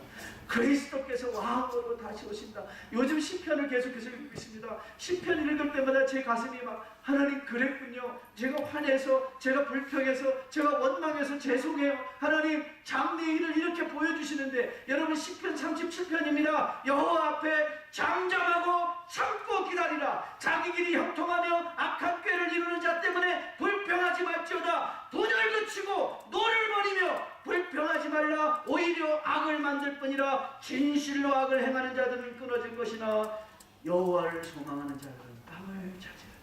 그리스도께서 왕으로 다시 오신다. 요즘 시편을 계속해서 읽고 있습니다. 시편 읽을 때마다 제 가슴이 하나님 그랬군요. 제가 화내서 제가 불평해서 제가 원망해서 죄송해요. 하나님 장래일을 이렇게 보여주시는데 여러분 시편 37편입니다. 여호와 앞에 잠잠하고 참고 기다리라. 자기 길이 형통하며 악한 꾀를 이루는 자 때문에 불평하지 말지어다. 분을 그치고 노를 버리며 불평하지 말라. 오히려 악을 만들 뿐이라. 진실로 악을 행하는 자들은 끊어질 것이나 여호와를 소망하는 자들은 땅을 차지하리라.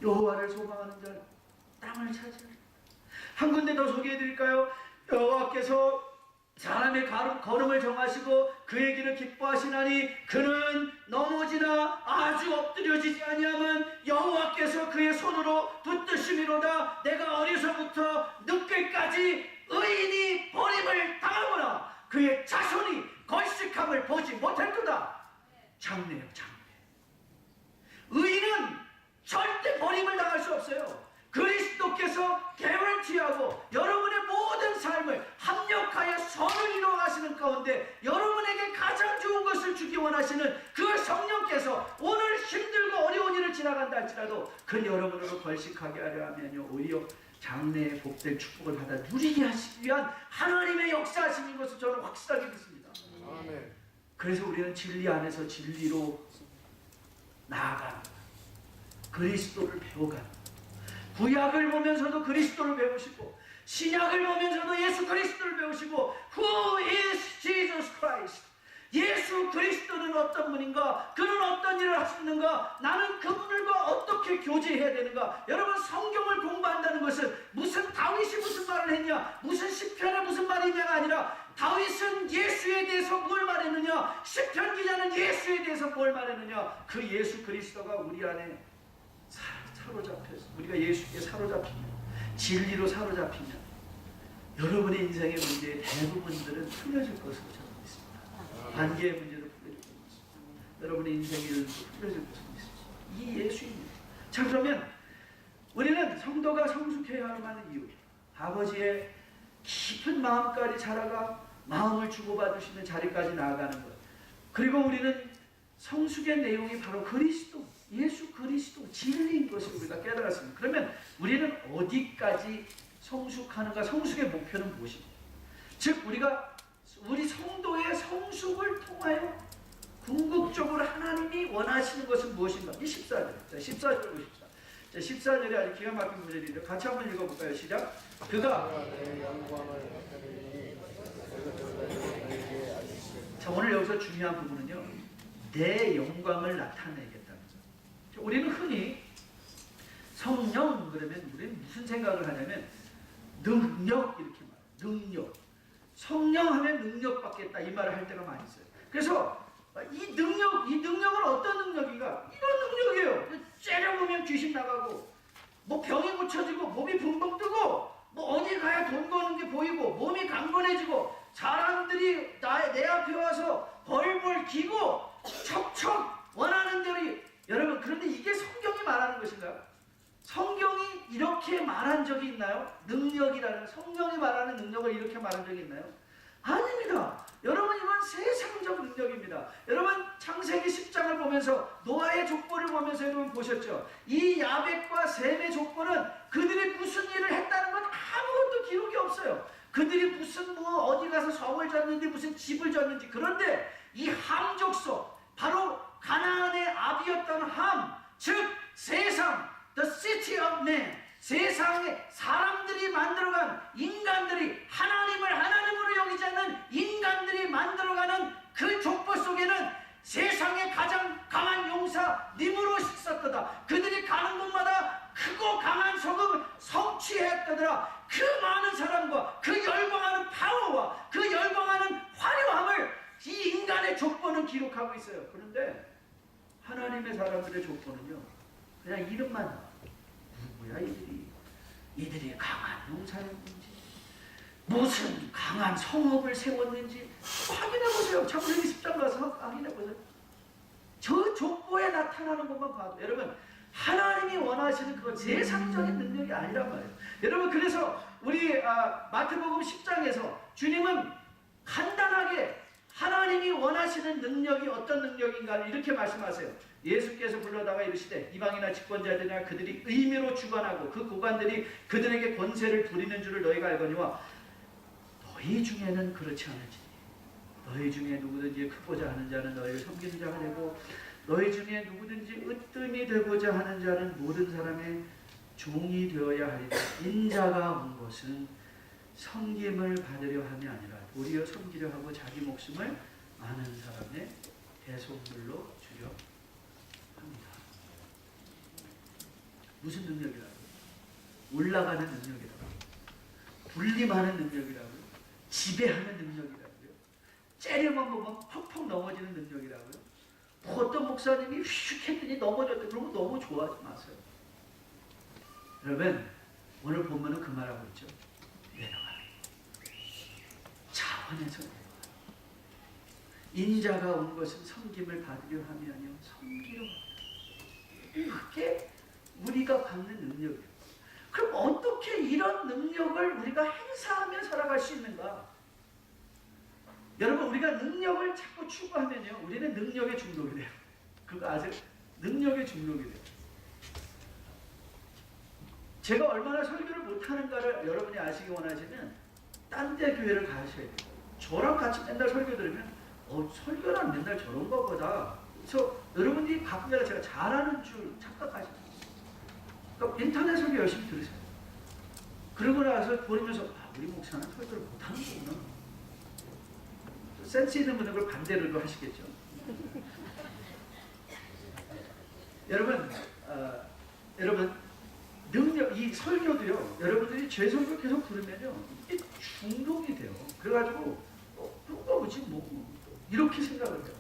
여호와를 소망하는 자는 땅을 차지하리라. 한 군데 더 소개해 드릴까요? 여호와께서 사람의 걸음을 정하시고 그의 길을 기뻐하시나니 그는 넘어지나 아주 엎드려지지 아니하면 여호와께서 그의 손으로 붙드심이로다. 내가 어려서부터 늙게까지 의인이 버림을 당하거나 그의 자손이 걸식함을 보지 못했도다. 장래요 장래. 의인은 절대 버림을 당할 수 없어요. 그리스도께서 개월티하고 여러분의 모든 삶을 합력하여 선을 이루어가시는 가운데 여러분에게 가장 좋은 것을 주기 원하시는 그 성령께서 오늘 힘들고 어려운 일을 지나간다 할지라도 그 여러분으로 걸식하게 하려 하면요 오히려 장래의 복된 축복을 받아 누리게 하시기 위한 하나님의 역사하시는 것을 저는 확실하게 믿습니다. 아멘. 그래서 우리는 진리 안에서 진리로 나아가는 그리스도를 배워가는 구약을 보면서도 그리스도를 배우시고 신약을 보면서도 예수 그리스도를 배우시고 Who is Jesus Christ? 예수 그리스도는 어떤 분인가? 그는 어떤 일을 하시는가? 나는 그분들과 어떻게 교제해야 되는가? 여러분, 성경을 공부한다는 것은 무슨 다윗이 무슨 말을 했냐, 무슨 시편에 무슨 말이 있냐가 아니라 다윗은 예수에 대해서 뭘 말했느냐, 시편 기자는 예수에 대해서 뭘 말했느냐, 그 예수 그리스도가 우리 안에 사로잡혀서 우리가 예수께 사로잡히면, 진리로 사로잡히면 여러분의 인생의 문제의 대부분들은 풀려질 것으로 저는 믿습니다. 관계의 문제도 풀려질 것입니다. 여러분의 인생의 일도 풀려질 것으로 믿습니다. 이 예수입니다. 자, 그러면 우리는 성도가 성숙해야 할 만한 이유, 아버지의 깊은 마음까지 자라가 마음을 주고받으시는 자리까지 나아가는 것, 그리고 우리는 성숙의 내용이 바로 그리스도, 예수 그리스도 진리인 것을 우리가 깨달았습니다. 그러면 우리는 어디까지 성숙하는가? 성숙의 목표는 무엇입니까? 즉 우리 성도의 성숙을 통하여 궁극적으로 하나님이 원하시는 것은 무엇인가? 이 14절. 자, 14절 보십시다. 자, 14절에 아주 기가 막힌 구절이죠. 같이 한번 읽어볼까요? 시작. 자, 오늘 여기서 중요한 부분은요, 내 영광을 나타내겠다는 거죠. 우리는 흔히 성령 그러면 우리는 무슨 생각을 하냐면 능력 이렇게 말해요. 능력. 성령 하면 능력 받겠다 이 말을 할 때가 많이 있어요. 그래서 이 능력은 어떤 능력인가? 이런 능력이에요. 째려보면 귀신 나가고, 뭐 병이 고쳐지고, 몸이 붕붕 뜨고, 뭐 어디 가야 돈 버는 게 보이고, 몸이 강건해지고, 사람들이 내 앞에 와서 벌벌 기고 척척 원하는 대로. 여러분, 그런데 이게 성경이 말하는 것인가요? 성경이 이렇게 말한 적이 있나요? 능력이라는, 성경이 말하는 능력을 이렇게 말한 적이 있나요? 아닙니다. 여러분, 이건 세상적 능력입니다. 여러분, 창세기 10장을 보면서, 노아의 족보를 보면서 여러분 보셨죠? 이 야벳과 셈의 족보는 그들이 무슨 일을 했다는 건 아무것도 기록이 없어요. 그들이 무슨 어디 가서 성을 졌는지, 무슨 집을 졌는지. 그런데 이 함 족속, 바로 가나안의 아비였던 함, 즉 세상, the city of man, 세상에 사람들이 만들어간, 인간들이 하나님을 하나님으로 여기지 않는 인간들이 만들어가는 그 족보 속에는 세상에 가장 강한 용사 니므롯이 있었다. 그들이 가는 곳마다 크고 강한 성읍을 성취했다더라. 그 많은 사람과 그 열광하는 파워와 그 열광하는 화려함을 이 인간의 족보는 기록하고 있어요. 그런데 하나님의 사람들의 족보는요, 그냥 이름만 나와. 누구야 이들이 강한 용사였는지, 무슨 강한 성읍을 세웠는지 확인해보세요. 창세기 10장 가서 확인해보세요. 저 족보에 나타나는 것만 봐도, 여러분, 하나님이 원하시는 그건 세상적인 능력이 아니란 말이에요. 여러분, 그래서 우리 마태복음 10장에서 주님은 간단하게 하나님이 원하시는 능력이 어떤 능력인가를 이렇게 말씀하세요. 예수께서 불러다가 이르시되 이방이나 집권자들이나 그들이 의미로 주관하고 그 고관들이 그들에게 권세를 부리는 줄을 너희가 알거니와 너희 중에는 그렇지 않을지. 너희 중에 누구든지 크고자 하는 자는 너희를 섬기는 자가 되고, 너희 중에 누구든지 으뜸이 되고자 하는 자는 모든 사람의 종이 되어야 하리라. 인자가 온 것은 섬김을 받으려 함이 아니라 도리어 섬기려 하고 자기 목숨을 많은 사람의 대속물로 주려 합니다. 무슨 능력이라고요? 올라가는 능력이라고요? 군림하는 능력이라고요? 지배하는 능력이라고요? 째려만 보면 펑펑 넘어지는 능력이라고요? 어떤 목사님이 휙 했더니 넘어졌대. 그런 거 너무 좋아하지 마세요. 여러분, 오늘 본문은 그 말하고 있죠. 내려가라. 차원에서 내려가라. 인자가 온 것은 섬김을 받으려 함이 아니요 섬기려 합니다. 그게 우리가 갖는 능력이에요. 그럼 어떻게 이런 능력을 우리가 행사하며 살아갈 수 있는가? 여러분, 우리가 능력을 자꾸 추구하면요, 우리는 능력의 중독이 돼요. 그거 아세요? 능력의 중독이 돼요. 제가 얼마나 설교를 못하는가를 여러분이 아시기 원하시면 딴 데 교회를 가셔야 돼요. 저랑 같이 맨날 설교 들으면 설교란 맨날 저런 거보다. 그래서 여러분들이 가끔가다 제가 잘하는 줄 착각하시죠. 그러니까 인터넷으로 열심히 들으세요. 그러고 나서 보면서 우리 목사는 설교를 못하는 거구나. 센스 있는 분은 그걸 반대로 하시겠죠. 여러분 능력, 이 설교도요, 여러분들이 제 설교 계속 들으면요, 이게 중독이 돼요. 그래가지고 그거 뭐지 뭐 이렇게 생각을 해요.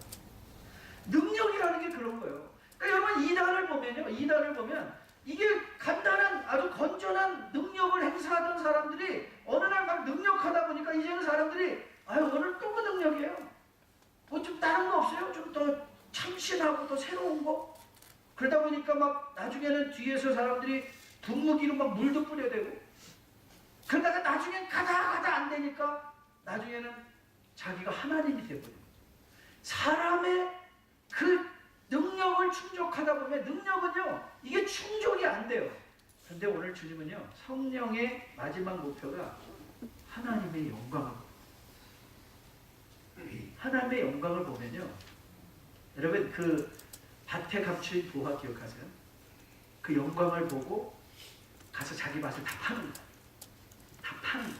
능력이라는 게 그런 거예요. 그러니까 여러분 이단을 보면 이게 간단한 아주 건전한 능력을 행사하던 사람들이 어느 날 막 능력하다 보니까 이제는 사람들이 오늘 또 그 능력이에요. 뭐 좀 다른 거 없어요? 좀 더 참신하고 더 새로운 거? 그러다 보니까 막 나중에는 뒤에서 사람들이 분무기로 막 물도 뿌려대고, 그러다가 나중엔 가다 안 되니까 나중에는 자기가 하나님이 되거든요. 사람의 그 능력을 충족하다 보면 능력은요, 이게 충족이 안 돼요. 그런데 오늘 주님은요, 성령의 마지막 목표가 하나님의 영광을, 하나님의 영광을 보면요, 여러분 그 밭에 감추인 부화 기억하세요? 그 영광을 보고 가서 자기 밭을 다 파는 거예요. 다 파는 거예요.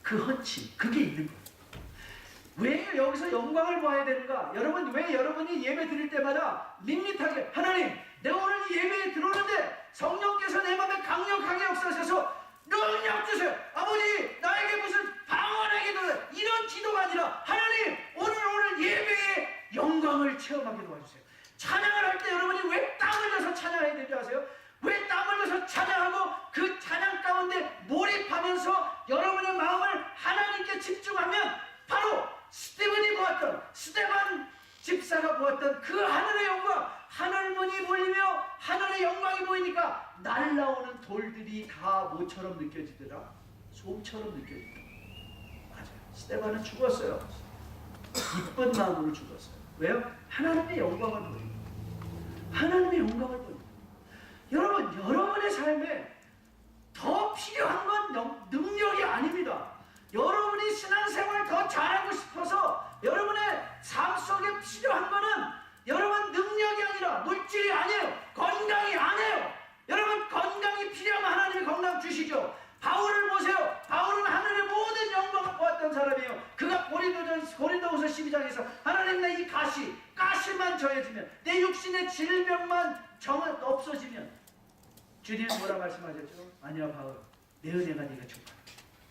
그 헌치, 그게 있는 거예요. 왜 여기서 영광을 봐야 되는가? 여러분, 왜 여러분이 예배 드릴 때마다 밋밋하게, 하나님, 내가 오늘 이 예배에 들어오는데 성령께서 내 마음에 강력하게 역사하셔서 능력 주세요. 아버지, 나에게 무슨 방언의 기도를, 이런 기도가 아니라 하나님, 오늘 예배의 영광을 체험하게 도와주세요. 찬양을 할 때 여러분이 왜 땀 흘려서 찬양해야 되는지 아세요? 왜 땀 흘려서 찬양하고 그 찬양 가운데 몰입하면서 여러분의 마음을 하나님께 집중하면 바로 스테반 집사가 보았던 그 하늘의 영광, 하늘문이 보이며 하늘의 영광이 보이니까 날라오는 돌들이 다 뭐처럼 느껴지더라? 솜처럼 느껴지더라. 맞아요. 스테반은 죽었어요. 기쁜 마음으로 죽었어요. 왜요? 하나님의 영광을 보여요. 하나님의 영광을 보여요. 여러분, 여러분의 삶에 더 필요한 건 능력이 아닙니다. 여러분이 신앙생활 더 잘하고 싶어서 여러분의 삶 속에 필요한 거는 여러분 능력이 아니라 물질이 아니에요. 건강이 아니에요. 여러분, 건강이 필요하면 하나님이 건강 주시죠. 바울을 보세요. 바울은 하늘의 모든 영광을 보았던 사람이에요. 그가 고린도후서 12장에서 하나님, 내 이 가시만 정해지면, 내 육신의 질병만 없어지면, 주님은 뭐라 말씀하셨죠? 아니야 바울, 내 은혜가 네가 족하다.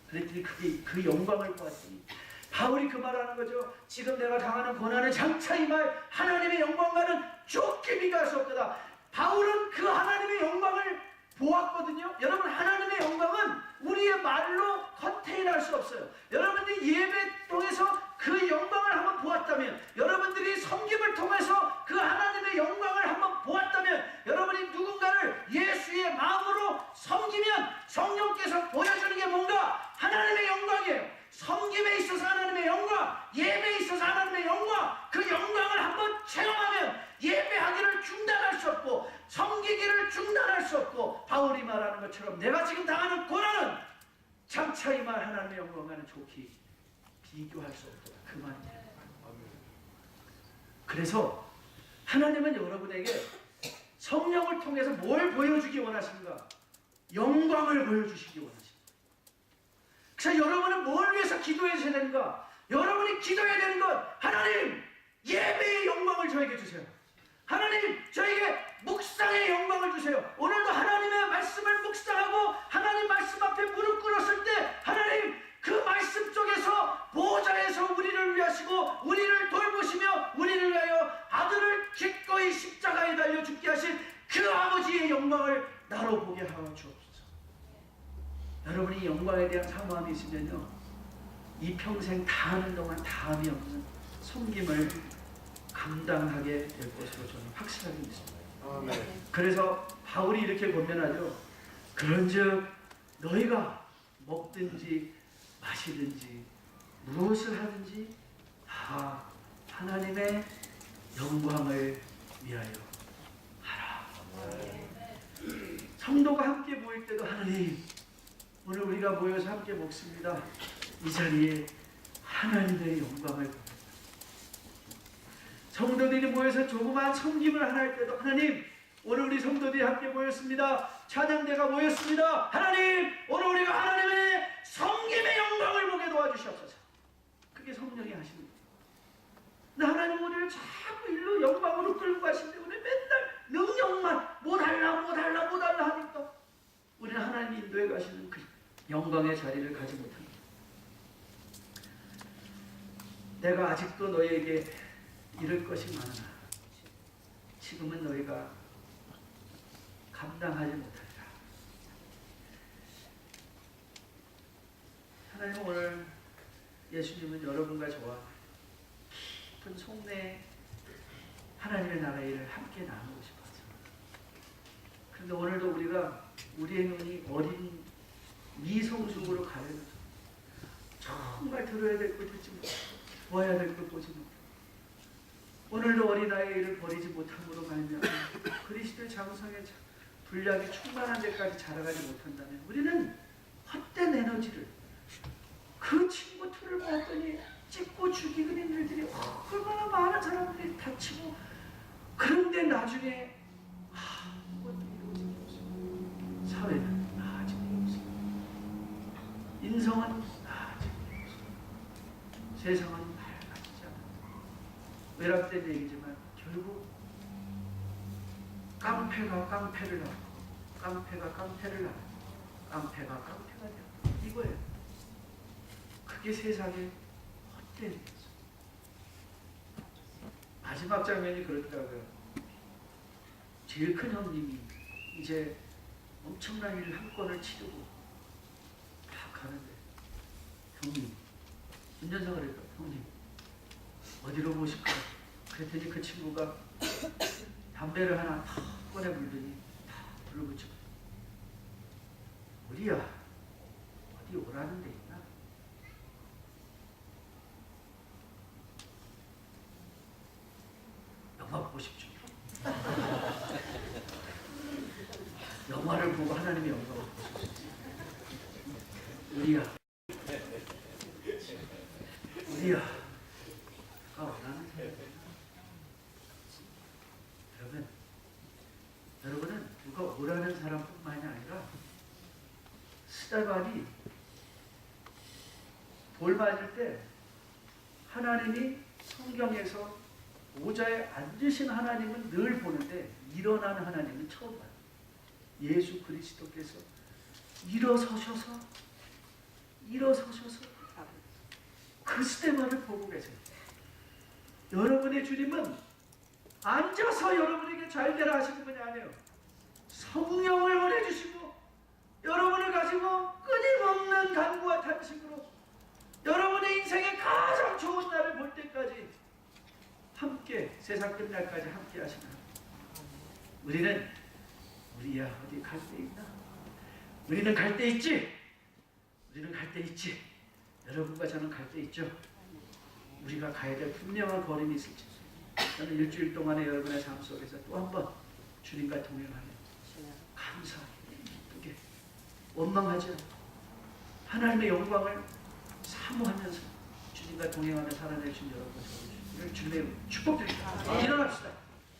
그랬더니 그게 그 영광을 보았더니 바울이 그 말하는 거죠. 지금 내가 당하는 고난은 장차 임할 하나님의 영광과는 좋게 비교할 수 없다. 바울은 그 하나님의 영광을 보았거든요. 여러분, 하나님의 영광은 우리의 말로 컨테인할 수 없어요. 여러분들이 예배 통해서 그 영광을 한번 보았다면, 여러분들이 섬김을 통해서 그 하나님의 영광을 한번 보았다면, 여러분이 누군가를 예수의 마음으로 섬기면 성령께서 보여주는 게 뭔가 하나님의 영광이에요. 섬김에 있어서 하나님의 영광, 예배에 있어서 하나님의 영광, 그 영광을 한번 체험하면 예배하기를 중단할 수 없고 섬기기를 중단할 수 없고, 바울이 말하는 것처럼 내가 지금 당하는 고난은 장차 임할 하나님의 영광과는 좋게 비교할 수 없다. 그 말이에요. 그래서 하나님은 여러분에게 성령을 통해서 뭘 보여주기 원하십니까? 영광을 보여주시기 원하십니다. 그래서 여러분은 뭘 위해서 기도해야 되는가? 여러분이 기도해야 되는 건, 하나님, 예배의 영광을 저에게 주세요. 하나님, 저에게 묵상의 영광을 주세요. 오늘도 하나님의 말씀을 묵상하고 하나님 말씀 앞에 무릎 꿇었을 때, 하나님, 그 말씀 속에서 보좌에서 우리를 위하시고 우리를 돌보시며 우리를 위하여 아들을 기꺼이 십자가에 달려 죽게 하신 그 아버지의 영광을 나로 보게 하여 주옵소서. 여러분이 영광에 대한 사모함이 있으면요, 이 평생 다 하는 동안 다함이 없는 섬김을 감당하게 될 것으로 저는 확실하게 믿습니다. 아멘. 그래서 바울이 이렇게 권면하죠. 그런즉 너희가 먹든지 마시든지 무엇을 하든지 다 하나님의 영광을 위하여 하라. 성도가 함께 모일 때도 하나님, 오늘 우리가 모여서 함께 먹습니다. 이 자리에 하나님의 영광을 보냅니다. 성도들이 모여서 조그마한 섬김을 하나 할 때도 하나님, 오늘 우리 성도들이 함께 모였습니다. 찬양대가 모였습니다. 하나님, 오늘 우리가 하나님의 성김의 영광을 보게 도와주시옵소서. 그게 성령이 하시는 거예요. 하나님 우리를 자꾸 일로 영광으로 끌고 가시는데 우리 맨날 능력만 못할라 하니까 우리는 하나님이 인도해 가시는 그 영광의 자리를 가지 못합니다. 내가 아직도 너희에게 이를 것이 많으나 지금은 너희가 감당하지 못하리라. 하나님, 오늘 예수님은 여러분과 저와 깊은 속내에 하나님의 나라의 일을 함께 나누고 싶어서, 그런데 오늘도 우리가 우리의 눈이 어린 미성숙으로 가려져서 정말 들어야 될 걸 듣지 못하고 보아야 될 걸 보지 못하고 오늘도 어린아이의 일을 버리지 못함으로 말미암아 그리스도의 장성의 분량이 충만한 데까지 자라가지 못한다면 우리는 헛된 에너지를, 그 친구 틀을 보았더니 찍고 죽이는 일들이 얼마나 많은 사람들이 다치고, 그런데 나중에 아무것도 이루어지지 못했습니다. 사회는 나아지지 못했습니다. 인성은 나아지지 못했습니다. 세상은 밝아지지 않았습니다. 외람된 얘기지만 결국 깡패가 깡패를 낳고 깡패가 깡패를 낳고 깡패가 깡패가 되었다. 이거예요. 그게 세상의 헛된 일이죠. 마지막 장면이 그렇더라고요. 제일 큰 형님이 이제 엄청난 일 한 건을 치르고 다 가는데, 형님, 운전사가 그랬다. 형님, 어디로 모실까? 그랬더니 그 친구가 담배를 하나 탁 꺼내 물더니 다 불러 붙이고, 우리야 어디 오라는 데 있나? 영화 보고 싶죠. 영화를 보고 하나님의 영광을 보고 싶죠. 우리야 원하는 사람. 여러분은 누가 오라는 사람뿐만이 아니라 스데반이 돌 맞을 때 하나님이 성경에서 보좌에 앉으신 하나님은 늘 보는데 일어나는 하나님은 처음 봐요. 예수 그리스도께서 일어서셔서 그 스데반을 보고 계세요. 여러분의 주님은 앉아서 여러분에게 잘되라 하시는 분이 아니에요. 성령을 보내주시고 여러분을 가지고 끊임없는 간구와 탄식으로 여러분의 인생의 가장 좋은 날을 볼 때까지 함께, 세상 끝날까지 함께 하시는 우리는, 우리야 어디 갈 데 있나? 우리는 갈 데 있지? 우리는 갈 데 있지? 여러분과 저는 갈 데 있죠? 우리가 가야 될 분명한 걸음이 있을지, 저는 일주일 동안의 여러분의 삶 속에서 또 한 번 주님과 동행하며 감사하게, 기쁘게, 원망하지 않고 하나님의 영광을 사모하면서 주님과 동행하며 살아낼 수 있는 여러분, 주님의 축복드립니다. 일어납시다.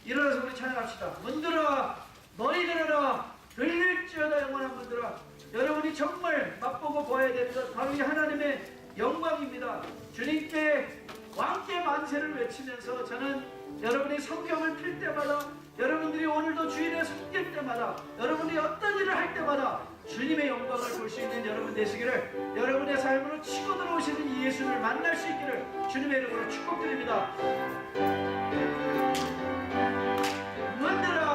일어나서 우리 찬양합시다. 문들아 너희 들으라, 들릴지어다 영원한 문들아. 여러분이 정말 맛보고 보아야 되는 것 바로 이 하나님의 영광입니다. 주님께 왕께 만세를 외치면서 저는 여러분이 성경을 필 때마다, 여러분들이 오늘도 주일에 섬길 때마다, 여러분이 어떤 일을 할 때마다 주님의 영광을 볼 수 있는 여러분 되시기를, 여러분의 삶으로 치고 들어오시는 이 예수를 만날 수 있기를 주님의 이름으로 축복드립니다. 문들아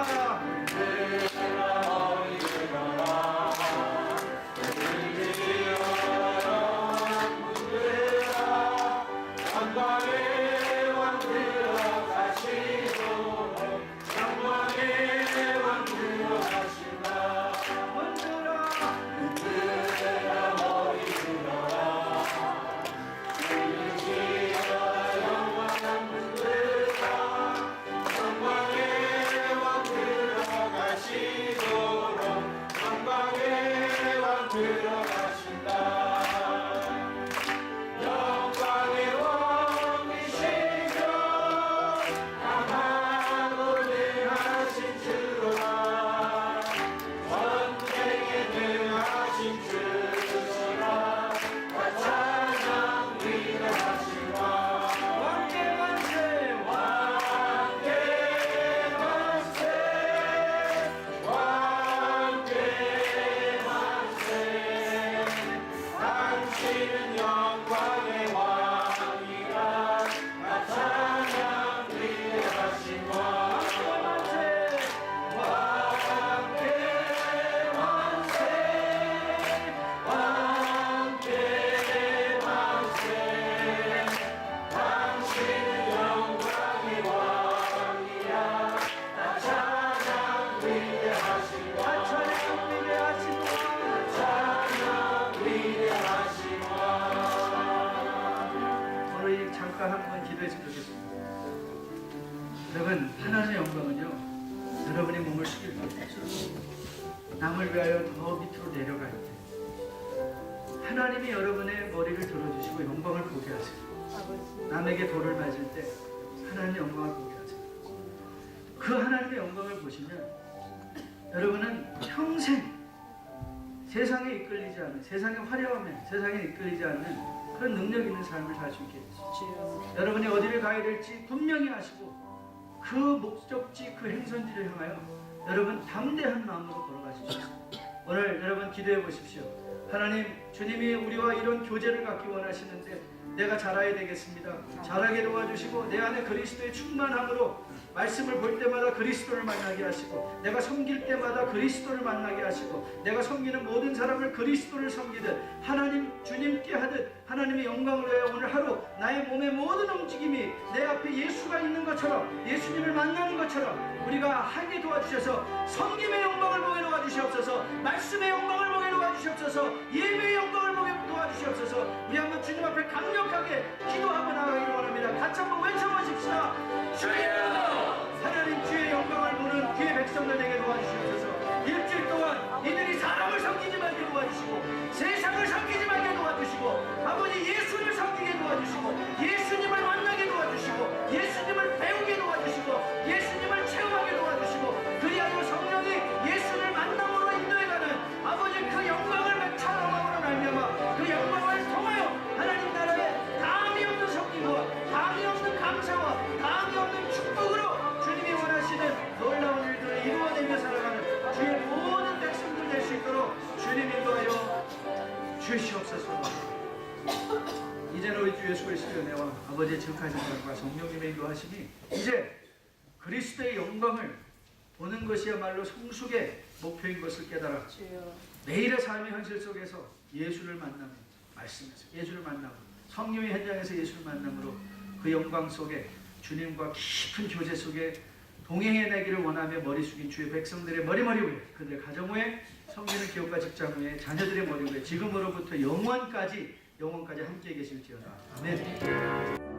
오늘 잠깐 한번 기도했으면 좋겠습니다. 여러분, 하나님의 영광은요, 여러분의 몸을 숙일 때, 남을 위하여 더 밑으로 내려갈 때, 하나님이 여러분의 머리를 들어주시고 영광을 보게 하세요. 남에게 돌을 맞을 때 하나님의 영광을 보게 하세요. 그 하나님의 영광을 보시면 여러분은 평생 세상에 이끌리지 않는, 세상의 화려함에 세상에 이끌리지 않는 그런 능력 있는 삶을 살 수 있게 되죠. 여러분이 어디를 가야 될지 분명히 아시고 그 목적지, 그 행선지를 향하여 여러분 담대한 마음으로 걸어가십시오. 오늘 여러분 기도해 보십시오. 하나님, 주님이 우리와 이런 교제를 갖기 원하시는데 내가 자라야 되겠습니다. 자라게 도와주시고 내 안에 그리스도의 충만함으로 말씀을 볼 때마다 그리스도를 만나게 하시고, 내가 섬길 때마다 그리스도를 만나게 하시고, 내가 섬기는 모든 사람을 그리스도를 섬기듯 하나님 주님께 하듯 하나님의 영광을 위하여 오늘 하루 나의 몸의 모든 움직임이 내 앞에 예수가 있는 것처럼, 예수님을 만나는 것처럼 우리가 하게 도와주셔서 섬김의 영광을 보게 도와주시옵소서, 말씀의 영광을 보게 도와주시옵소서, 예배의 영광을 보게 도와주시옵소서. 우리 한번 주님 앞에 강력하게 기도하고 나가기를 원합니다. 같이 한번 외쳐보십시다. 주여! 하나님, 주의 영광을 보는 주의 백성들 되게 도와주시옵소서. 일주일 동안 이들이 사람을 섬기지 말게 도와주시고, 세상을 섬기지 말게 도와주시고, 아버지 예수를 섬기게 도와주시고, 예수님을 만나게 도와주시고, 예수님을 배우게 도와주시고, 예수님을 체험하게 도와주시고, 그리하여 성령이 예수를 만남으로 인도해가는 아버지 그 영광을 찬양함으로 말미암아 그 영광을 통하여 하나님 나라에 다함이 없는 섬김과 다함이 없는 감사와 다함이 없는 축복으로 주님이 원하시는 놀라운 일들을 이루어내며 살아가는 주의 모든 백성들 될 수 있도록 주님 인도하여 주시옵소서. 이제는 우리 주 예수 그리스도의 은혜와 아버지의 지극하신 사랑과 성령님의 인도하심이 이제 그리스도의 영광을 보는 것이야말로 성숙의 목표인 것을 깨달아 매일의 삶의 현실 속에서 예수를 만나며, 말씀에서 예수를 만나고 성령의 현장에서 예수를 만남으로 그 영광 속에 주님과 깊은 교제 속에 동행해내기를 원하며 머리 숙인 주의 백성들의 머리 위에, 그들의 가정 위에, 섬기는 기업과 직장 위에, 자녀들의 머리 위에 지금으로부터 영원까지 함께 계실지어다. 아멘.